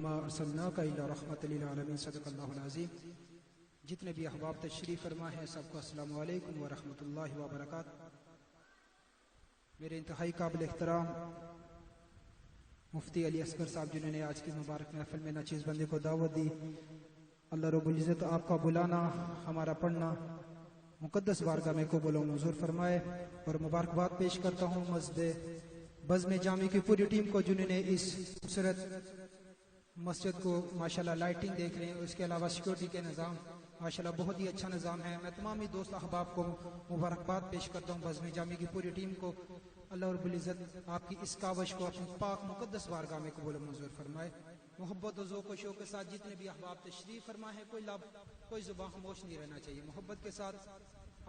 ما ارسلناک الا رحمت للعالمین صدق اللہ العظیم۔ جتنے بھی احباب تشریف فرما ہیں سب کو السلام علیکم ورحمۃ اللہ وبرکاتہ۔ میرے انتہائی قابل احترام مفتی علی اصغر صاحب جنہوں نے آج کی مبارک محفل میں ناچیز بندے کو دعوت دی، اللہ رب العزت آپ کا بلانا ہمارا پڑھنا مقدس بارگاہ میں قبول و منظور فرمائے، اور مبارکباد پیش کرتا ہوں مسجد بزم جامع کی پوری ٹیم کو جنہوں نے اس خوبصورت مسجد کو ماشاءاللہ لائٹنگ دیکھ رہے ہیں، اس کے علاوہ سیکورٹی کے نظام ماشاءاللہ بہت ہی اچھا نظام ہے۔ میں تمام دوست احباب کو مبارکباد پیش کرتا ہوں، بزم جامع کی پوری ٹیم کو اللہ رب العزت آپ کی اس کاوش کو اپنی پاک مقدس بارگاہ میں قبول و منظور فرمائے۔ محبت و ذوق و شوق کے ساتھ جتنے بھی احباب تشریف فرما ہے کوئی زبان خاموش نہیں رہنا چاہیے۔ محبت کے ساتھ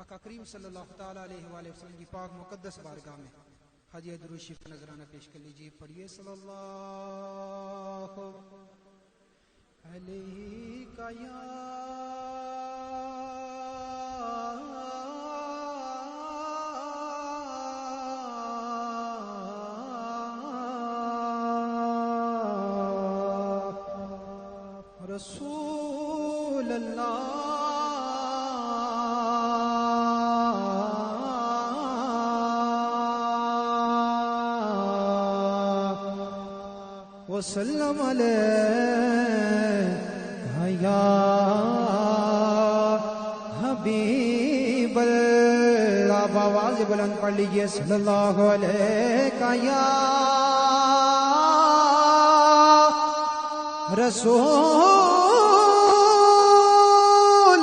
آقا کریم صلی اللہ تعالیٰ علیہ وآلہ وسلم کی پاک مقدس بارگاہ میں حاجی درود شریف کا نذرانہ پیش کر لیجیے۔ پڑھیے صلی اللہ علیہ یا رسول اللہ وسلم علیہ یا حبیب اللہ۔ آواز بلند پڑھ لیجئے صلی اللہ علیہ یا رسول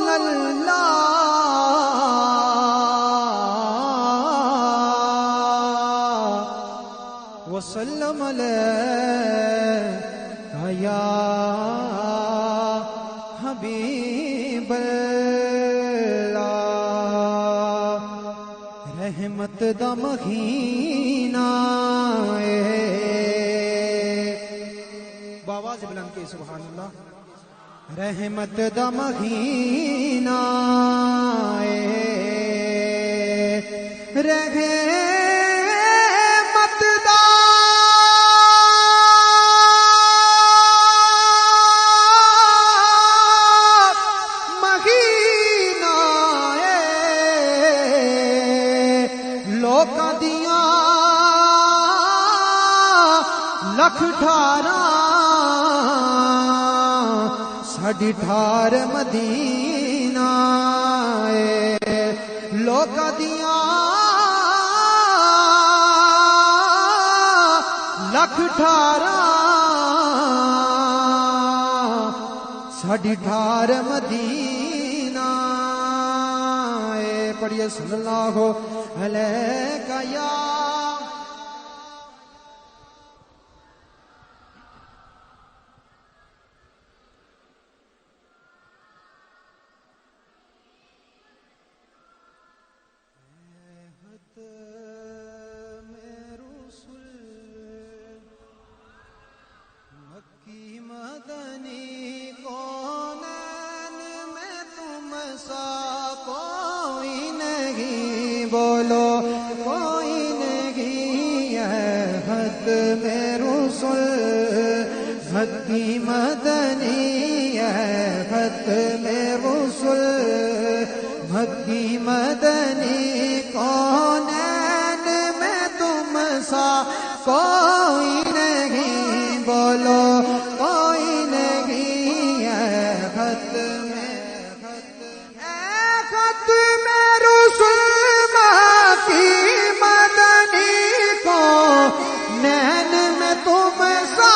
اللہ وسلم علیہ یا حبیب اللہ۔ رحمت دا مہینہ باواز بلند کے سبحان اللہ۔ رحمت دا مہینہ رحمت دا مہینہ لوکاں دیاں لکھ ٹھارا ساڈی ٹھار مدینہ لوکاں دیاں لکھ ٹھارا ساڈی ٹھار مدینہ۔ پڑھیے صلی اللہ علیہ یا بولو کوئی نہیں ہے ختم رسل مکی مدنی ہے ختم رسل مکی مدنی کونین میں تم سا کوئی نہیں بولو کوئی نہیں ہے ختم رسل کی مدنی کو نین میں تم سا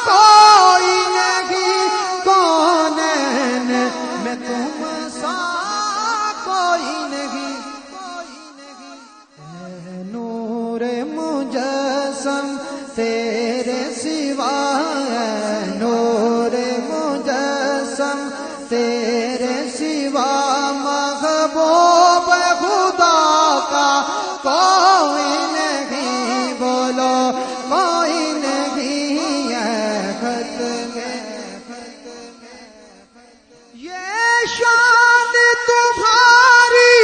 کوئی نہیں کونین میں تم سا کوئی نہیں اے نور مجسم تیرے سوا اے نور مجسم تیرے سوا محبوب خدا کا کوئی نہیں بولو کوئی نہیں ہے ختم یہ شان تمہاری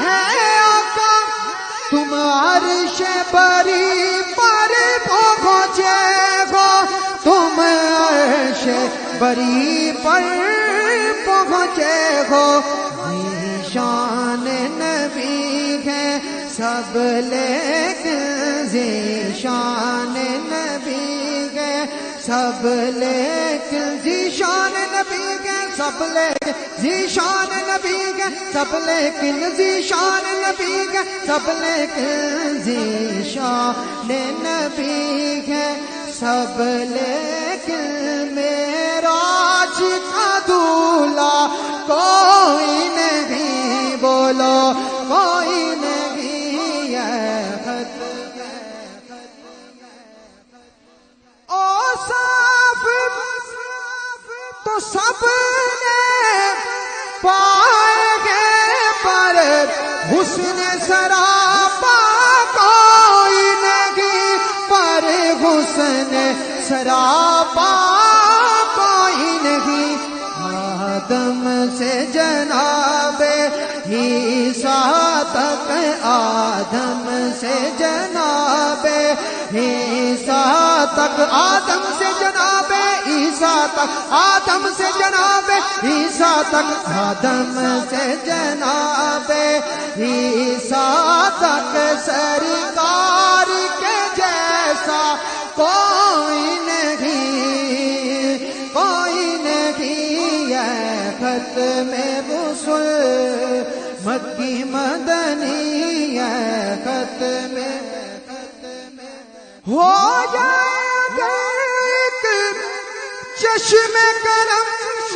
ہے آقا تم عرش بری پر پہنچے ہو تم بری پر پہنچے ہو ذیشان نبی ہے سب لیکن ذیشان نبی ہے سب لیکن ذیشان نبی ہے سب لیکن ذیشان نبی ہے سب لیکن ذیشان نبی ہے سب لیکن ذیشان نبی ہے سب لیکن معراج کا دولہا کوئی نہیں بولو کوئی نہیں ہے ختم اوصاف تو سب نے پائے گے پر حسن سراپا کوئی نہیں پر حسن سراپا کوئی نہیں آدم سے جناب عیسیٰ تک آدم سے جناب عیسیٰ تک آدم سے جناب عیسیٰ تک آدم سے جناب عیسیٰ تک آدم سے جناب عیسیٰ تک سرکار کے جیسا کوئی نہیں کوئی نہیں ہے ختم رسل مکی مدنی ہے ختم ہو جائے ایک چشم کرم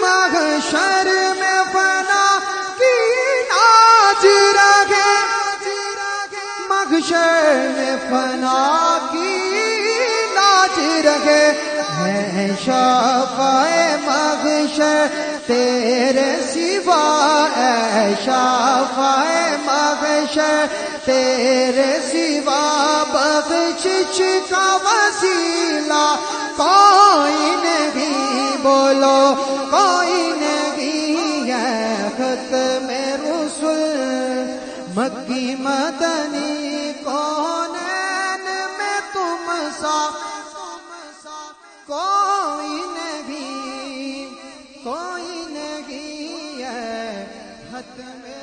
محشر میں فنا کی ناز رہے محشر میں فنا کی ناز رہے ہے شفاعِ محشر تیرے سوا اے شفاعِ محشر تیرے سوا بخشش کا وسیلہ کوئی نہیں بولو کوئی نہیں ہے ختم رسل مکی مدنی کونین میں تم سا کوئی نہیں ہے ختم